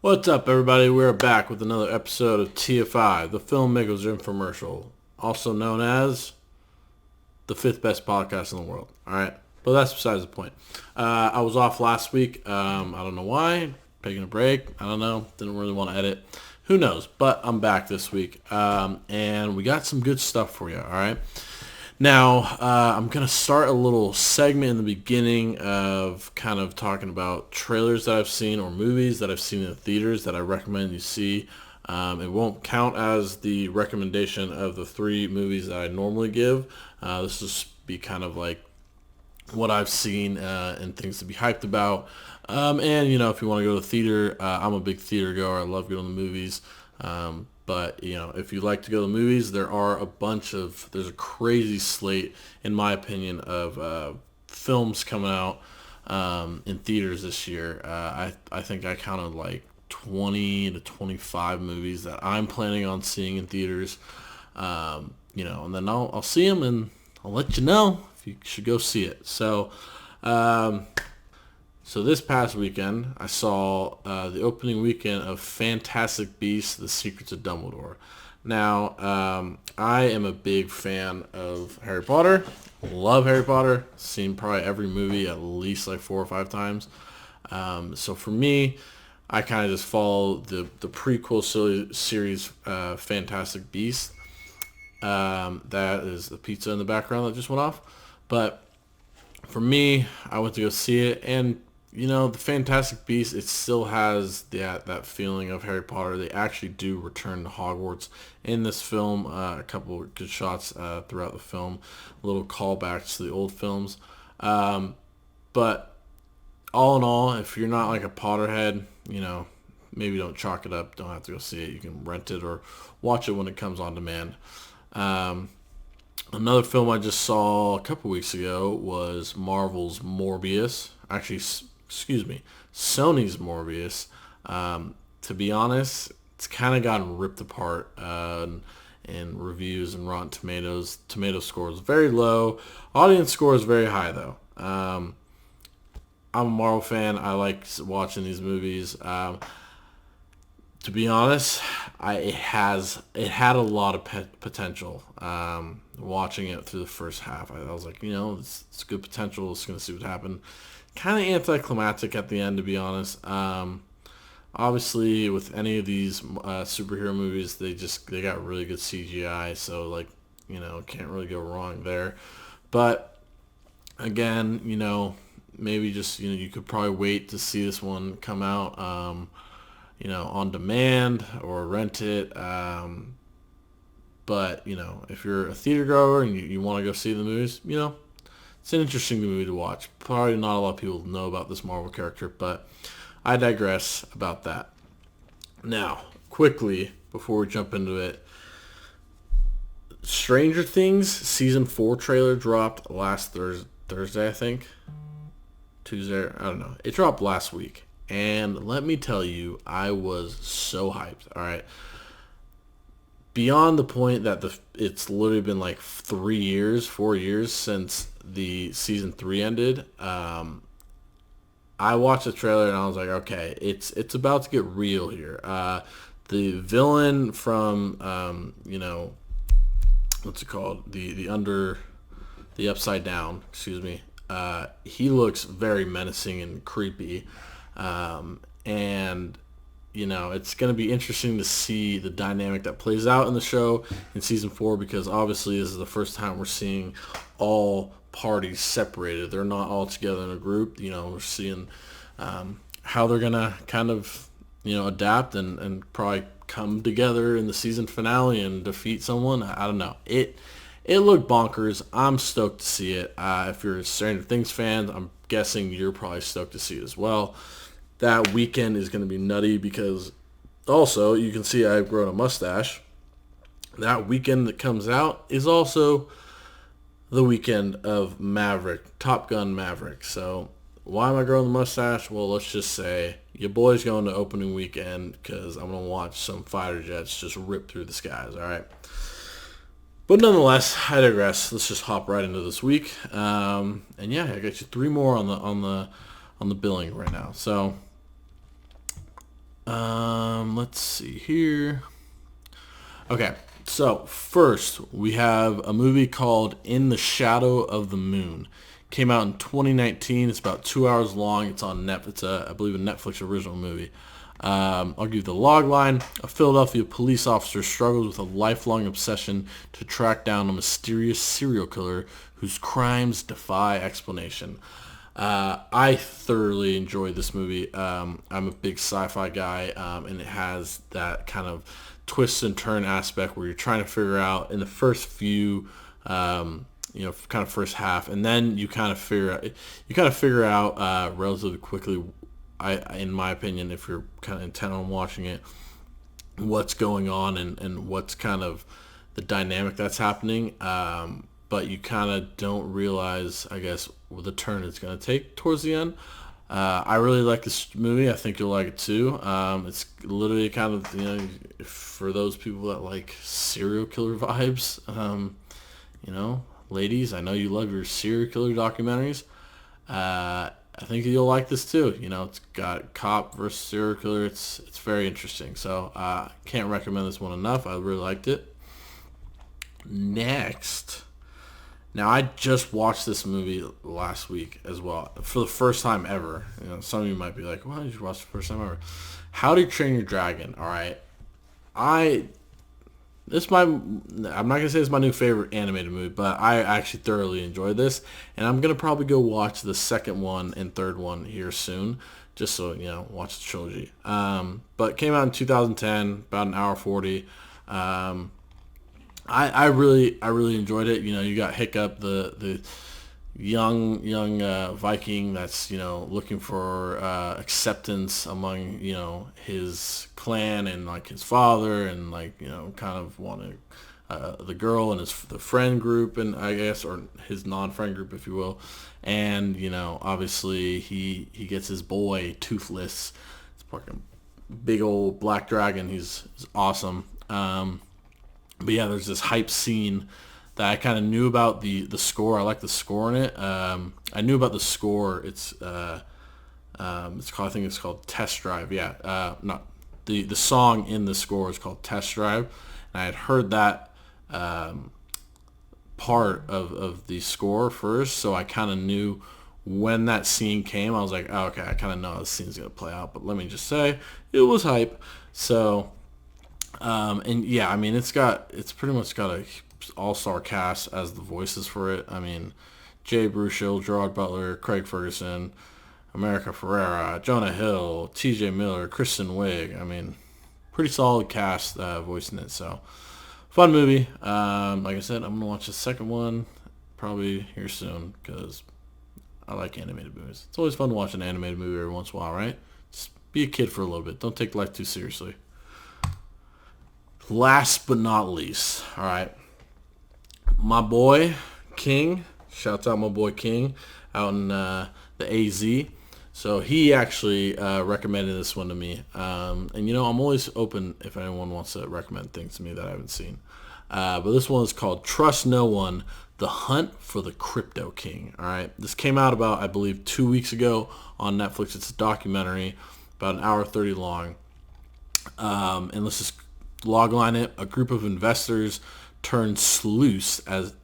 What's up, everybody? We're back with another episode of TFI, the Filmmakers Infomercial, also known as the fifth best podcast in the world. All right, but that's besides the point. I was off last week. I don't know why. Taking a break. I don't know. Didn't really want to edit. Who knows? But I'm back this week, and we got some good stuff for you. All right. Now, I'm going to start a little segment in the beginning of kind of talking about trailers that I've seen or movies that I've seen in the theaters that I recommend you see. It won't count as the recommendation of the three movies that I normally give. This will be kind of like what I've seen and things to be hyped about. And, you know, if you want to go to the theater, I'm a big theater goer. I love going to the movies. But, you know, if you like to go to the movies, there's a crazy slate, in my opinion, of films coming out in theaters this year. I think I counted like 20 to 25 movies that I'm planning on seeing in theaters. You know, and then I'll see them and I'll let you know if you should go see it. So this past weekend, I saw the opening weekend of Fantastic Beasts: The Secrets of Dumbledore. Now, I am a big fan of Harry Potter. Love Harry Potter. Seen probably every movie at least like 4 or 5 times. So for me, I kind of just follow the prequel series, Fantastic Beasts. That is the pizza in the background that just went off. But for me, I went to go see it, and you know, the Fantastic Beasts, it still has that feeling of Harry Potter. They actually do return to Hogwarts in this film. A couple of good shots throughout the film, little callbacks to the old films. But all in all, if you're not like a Potterhead, you know, maybe don't chalk it up. Don't have to go see it. You can rent it or watch it when it comes on demand. Another film I just saw a couple weeks ago was Marvel's Morbius. Actually, Sony's Morbius. To be honest, it's kind of gotten ripped apart in reviews and Rotten Tomatoes. Tomato score is very low. Audience score is very high, though. I'm a Marvel fan. I like watching these movies. To be honest, it had a lot of potential. Watching it through the first half, I was like, you know, it's good potential. It's going to see what happens. Kind of anticlimactic at the end, to be honest. Obviously, with any of these superhero movies, they got really good CGI, so like, you know, can't really go wrong there. But again, you know, maybe just, you know, you could probably wait to see this one come out, you know, on demand or rent it. But you know, if you're a theater goer and you want to go see the movies, you know, it's an interesting movie to watch. Probably not a lot of people know about this Marvel character, but I digress about that. Now, quickly, before we jump into it, Stranger Things Season 4 trailer dropped last Thursday, I think. Tuesday, I don't know. It dropped last week. And let me tell you, I was so hyped. All right. Beyond the point that it's literally been like 4 years since the season 3 ended. I watched the trailer and I was like, okay, it's about to get real here. The villain from you know, what's it called? The Upside Down. Excuse me. He looks very menacing and creepy, and you know, it's going to be interesting to see the dynamic that plays out in the show in season 4, because obviously this is the first time we're seeing all parties separated. They're not all together in a group. You know, we're seeing how they're going to kind of, you know, adapt and probably come together in the season finale and defeat someone. I don't know. It looked bonkers. I'm stoked to see it. If you're a Stranger Things fan, I'm guessing you're probably stoked to see it as well. That weekend is going to be nutty because also you can see I've grown a mustache. That weekend that comes out is also the weekend of Maverick, Top Gun Maverick. So why am I growing the mustache? Well, let's just say your boy's going to opening weekend because I'm going to watch some fighter jets just rip through the skies, all right? But nonetheless, I digress. Let's just hop right into this week. And yeah, I got you 3 more on the billing right now. So Let's see here. Okay, so first we have a movie called In the Shadow of the Moon. Came out in 2019. It's about 2 hours long. It's on Netflix. It's I believe, a Netflix original movie. I'll give you the log line. A Philadelphia police officer struggles with a lifelong obsession to track down a mysterious serial killer whose crimes defy explanation. I thoroughly enjoyed this movie. I'm a big sci-fi guy, and it has that kind of twist and turn aspect where you're trying to figure out in the first few, kind of first half, and then you kind of figure out relatively quickly. In my opinion, if you're kind of intent on watching it, what's going on and what's kind of the dynamic that's happening. But you kind of don't realize, I guess, the turn it's going to take towards the end. I really like this movie. I think you'll like it too. It's literally kind of, for those people that like serial killer vibes, ladies, I know you love your serial killer documentaries. I think you'll like this too. It's got cop versus serial killer. It's very interesting. So can't recommend this one enough. I really liked it. Next. Now, I just watched this movie last week as well, for the first time ever. Some of you might be like, why did you watch the first time ever? How to Train Your Dragon, all right? I'm not going to say it's my new favorite animated movie, but I actually thoroughly enjoyed this. And I'm going to probably go watch the second one and third one here soon, just so, watch the trilogy. But it came out in 2010, about an hour 40. I really enjoyed it. You got Hiccup, the young Viking that's looking for acceptance among his clan and like his father, and kind of wanted the girl and the friend group, and I guess, or his non-friend group, if you will. And obviously he gets his boy Toothless. It's fucking big old black dragon. He's awesome. But yeah, there's this hype scene that I kind of knew about the score. I like the score in it. I knew about the score. It's called, I think it's called Test Drive. Yeah, not the song in the score is called Test Drive, and I had heard that part of the score first, so I kind of knew when that scene came. I was like, oh, okay, I kind of know how this scene's gonna play out. But let me just say, it was hype. So. And yeah, I mean, it's pretty much got a all-star cast as the voices for it. I mean, Jay Baruchel, Gerard Butler, Craig Ferguson, America Ferrera, Jonah Hill, T.J. Miller, Kristen Wiig. I mean, pretty solid cast voicing it. So, fun movie. Like I said, I'm gonna watch the second one probably here soon because I like animated movies. It's always fun to watch an animated movie every once in a while, right? Just be a kid for a little bit. Don't take life too seriously. Last but not least, all right, my boy King. Shouts out my boy King out in the AZ. So he actually recommended this one to me. And I'm always open if anyone wants to recommend things to me that I haven't seen. But this one is called Trust No One: The Hunt for the Crypto King. All right, this came out about, I believe, 2 weeks ago on Netflix. It's a documentary, about an hour 30 long. And let's just logline it. A group of investors turn sleuths as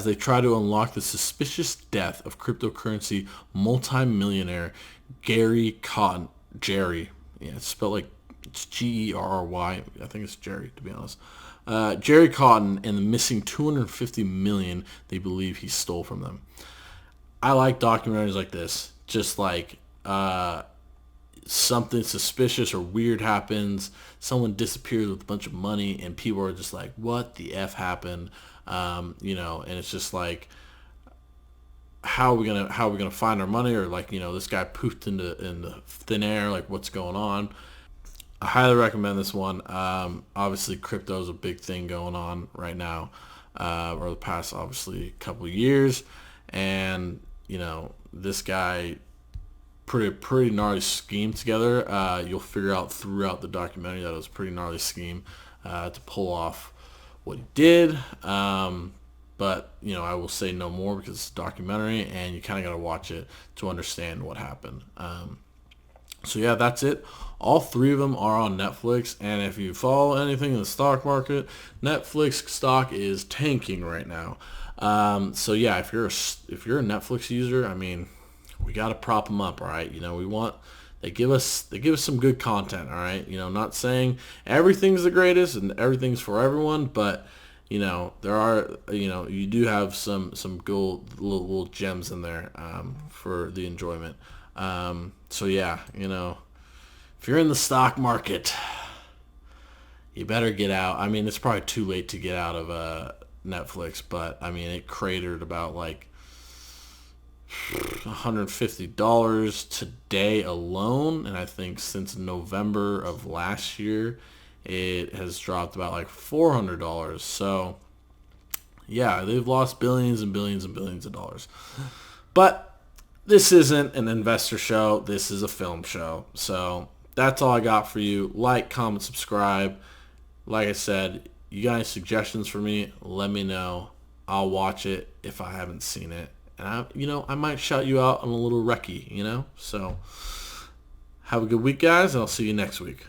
they try to unlock the suspicious death of cryptocurrency multimillionaire Gary Cotton. Jerry, yeah, it's spelled like it's Gerry. I think it's Jerry, to be honest. Jerry Cotton and the missing $250 million they believe he stole from them. I like documentaries like this. Just like something suspicious or weird happens, someone disappears with a bunch of money, and people are just like, what the F happened? And it's just like, how are we gonna find our money? Or like, this guy poofed in the thin air, like what's going on? I highly recommend this one. Obviously crypto is a big thing going on right now, or the past obviously couple of years, and this guy pretty gnarly scheme together. You'll figure out throughout the documentary that it was a pretty gnarly scheme to pull off what he did. But I will say no more because it's a documentary and you kind of got to watch it to understand what happened. So yeah, that's it. All three of them are on Netflix, and if you follow anything in the stock market, Netflix stock is tanking right now. So yeah, if you're a Netflix user, I mean, we got to prop them up, all right? They give us some good content, all right? Not saying everything's the greatest and everything's for everyone, but there are, you do have some gold little gems in there for the enjoyment. So yeah, if you're in the stock market, you better get out. I mean, it's probably too late to get out of Netflix, but I mean, it cratered about like $150 today alone, and I think since November of last year, it has dropped about like $400. So yeah, they've lost billions and billions and billions of dollars. But this isn't an investor show. This is a film show. So that's all I got for you. Like, comment, subscribe. Like I said, you got any suggestions for me? Let me know. I'll watch it if I haven't seen it. And I might shout you out on a little recce, So have a good week, guys, and I'll see you next week.